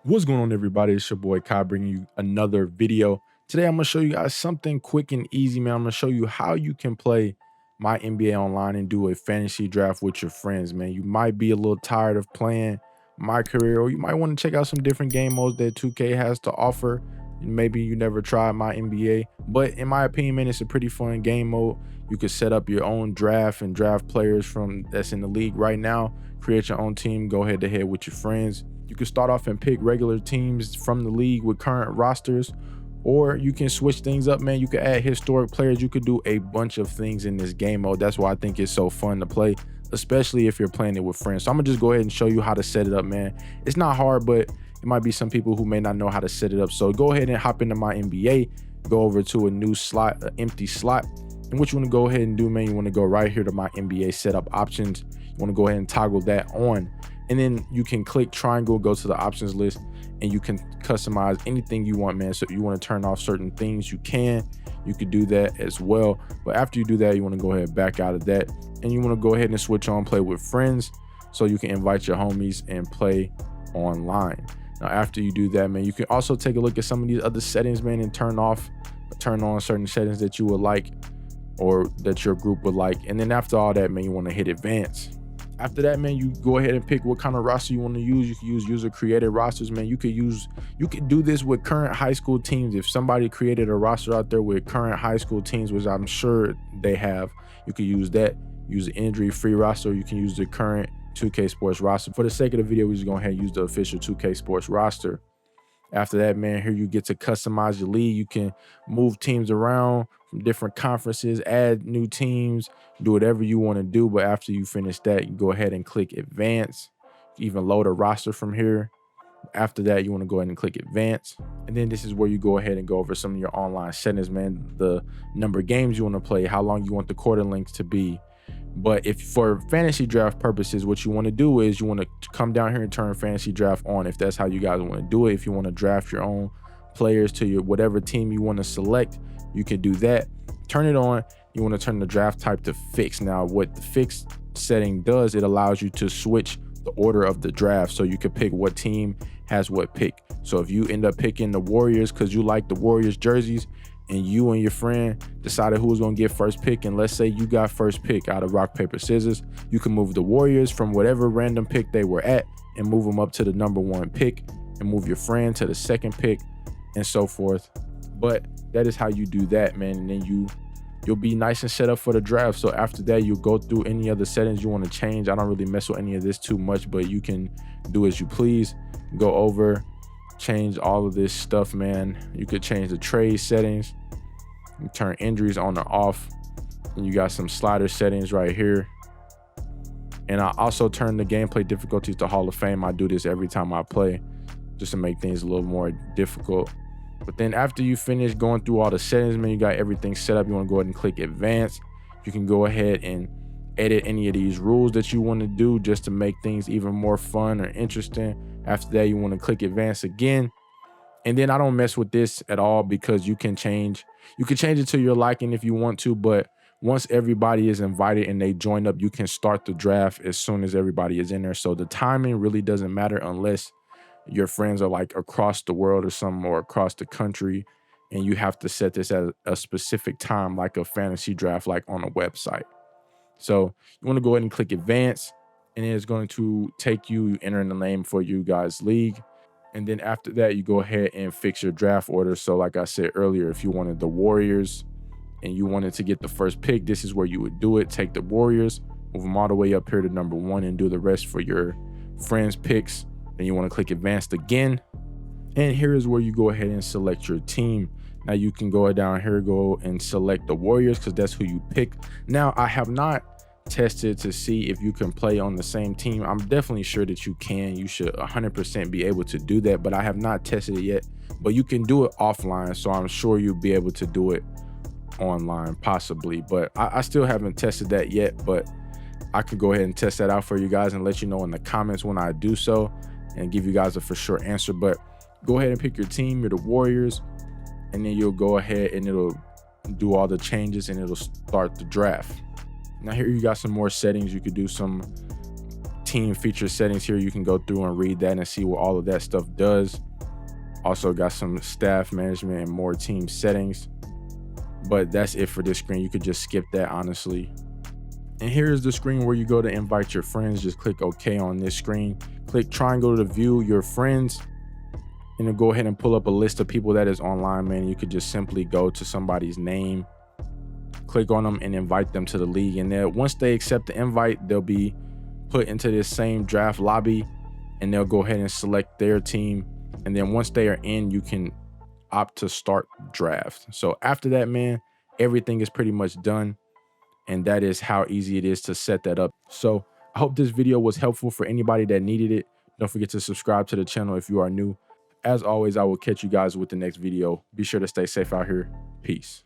What's going on, everybody? It's your boy Kai bringing you another video. Today I'm gonna show you guys something quick and easy, man. I'm gonna show you how you can play my NBA online and do a fantasy draft with your friends, man. You might be a little tired of playing my career, or you might want to check out some different game modes that 2K has to offer. And maybe you never tried my NBA, but in my opinion, man, it's a pretty fun game mode. You could set up your own draft and draft players from that's in the league right now. Create your own team, go head to head with your friends. You can start off and pick regular teams from the league with current rosters, or you can switch things up, man. You can add historic players. You could do a bunch of things in this game mode. That's why I think it's so fun to play, especially if you're playing it with friends. So I'm gonna just go ahead and show you how to set it up, man. It's not hard, but it might be some people who may not know how to set it up. So go ahead and hop into my NBA, go over to a new slot, an empty slot. And what you want to go ahead and do, man, you want to go right here to my NBA setup options. You want to go ahead and toggle that on. And then you can click triangle, go to the options list, and you can customize anything you want, man. So if you want to turn off certain things, you could do that as well. But after you do that, you want to go ahead and back out of that, and you want to go ahead and switch on play with friends, so you can invite your homies and play online. Now after you do that, man, you can also take a look at some of these other settings, man, and turn on certain settings that you would like, or that your group would like. And then after all that, man, you want to hit advance. After that, man, you go ahead and pick what kind of roster you want to use. You can use user created rosters, man. You could do this with current high school teams. If somebody created a roster out there with current high school teams, which I'm sure they have, you could use that. Use the injury free roster. You can use the current 2K Sports roster. For the sake of the video, we're just going ahead and use the official 2K Sports roster. After that, man, here you get to customize your league. You can move teams around from different conferences, add new teams, do whatever you want to do. But after you finish that, you go ahead and click advance. You even load a roster from here. After that, you want to go ahead and click advance. And then this is where you go ahead and go over some of your online settings, man. The number of games you want to play, how long you want the quarter lengths to be. But if for fantasy draft purposes, what you want to do is you want to come down here and turn fantasy draft on, if that's how you guys want to do it. If you want to draft your own players to your whatever team you want to select, you can do that. Turn it on. You want to turn the draft type to fixed. Now what the fixed setting does, it allows you to switch the order of the draft, so you can pick what team has what pick. So if you end up picking the Warriors because you like the Warriors jerseys, and you and your friend decided who was going to get first pick, and let's say you got first pick out of rock, paper, scissors, you can move the Warriors from whatever random pick they were at and move them up to the number 1 pick, and move your friend to the 2nd pick, and so forth. But that is how you do that, man. And then you'll be nice and set up for the draft. So after that, you'll go through any other settings you want to change. I don't really mess with any of this too much, but you can do as you please. Go over, change all of this stuff, man. You could change the trade settings, you turn injuries on or off, and you got some slider settings right here. And I also turn the gameplay difficulties to Hall of Fame. I do this every time I play, just to make things a little more difficult. But then after you finish going through all the settings, man, you got everything set up. You want to go ahead and click advance. You can go ahead and edit any of these rules that you want to do, just to make things even more fun or interesting. After that, you want to click advance again. And then I don't mess with this at all, because you can change it to your liking if you want to. But once everybody is invited and they join up, you can start the draft as soon as everybody is in there. So the timing really doesn't matter unless your friends are like across the world or something, or across the country, and you have to set this at a specific time, like a fantasy draft, like on a website. So you want to go ahead and click advance, and it's going to take you entering the name for you guys' league. And then after that, you go ahead and fix your draft order. So like I said earlier, if you wanted the Warriors and you wanted to get the first pick, this is where you would do it. Take the Warriors, move them all the way up here to number 1, and do the rest for your friends' picks. Then you want to click advanced again. And here is where you go ahead and select your team. Now you can go down here, go and select the Warriors, because that's who you pick. Now I have not tested to see if you can play on the same team. I'm definitely sure that you can. You should 100% be able to do that, but I have not tested it yet. But you can do it offline, so I'm sure you'll be able to do it online possibly. But I still haven't tested that yet, but I could go ahead and test that out for you guys and let you know in the comments when I do so, and give you guys a for sure answer. But go ahead and pick your team. You're the Warriors, and then you'll go ahead and it'll do all the changes and it'll start the draft. Now here you got some more settings. You could do some team feature settings here. You can go through and read that and see what all of that stuff does. Also got some staff management and more team settings. But that's it for this screen. You could just skip that, honestly. And here's the screen where you go to invite your friends. Just click OK on this screen. Click triangle to view your friends. And then go ahead and pull up a list of people that is online, man. You could just simply go to somebody's name, click on them, and invite them to the league. And then once they accept the invite, they'll be put into this same draft lobby, and they'll go ahead and select their team. And then once they are in, you can opt to start draft. So after that, man, everything is pretty much done. And that is how easy it is to set that up. So I hope this video was helpful for anybody that needed it. Don't forget to subscribe to the channel if you are new. As always, I will catch you guys with the next video. Be sure to stay safe out here. Peace.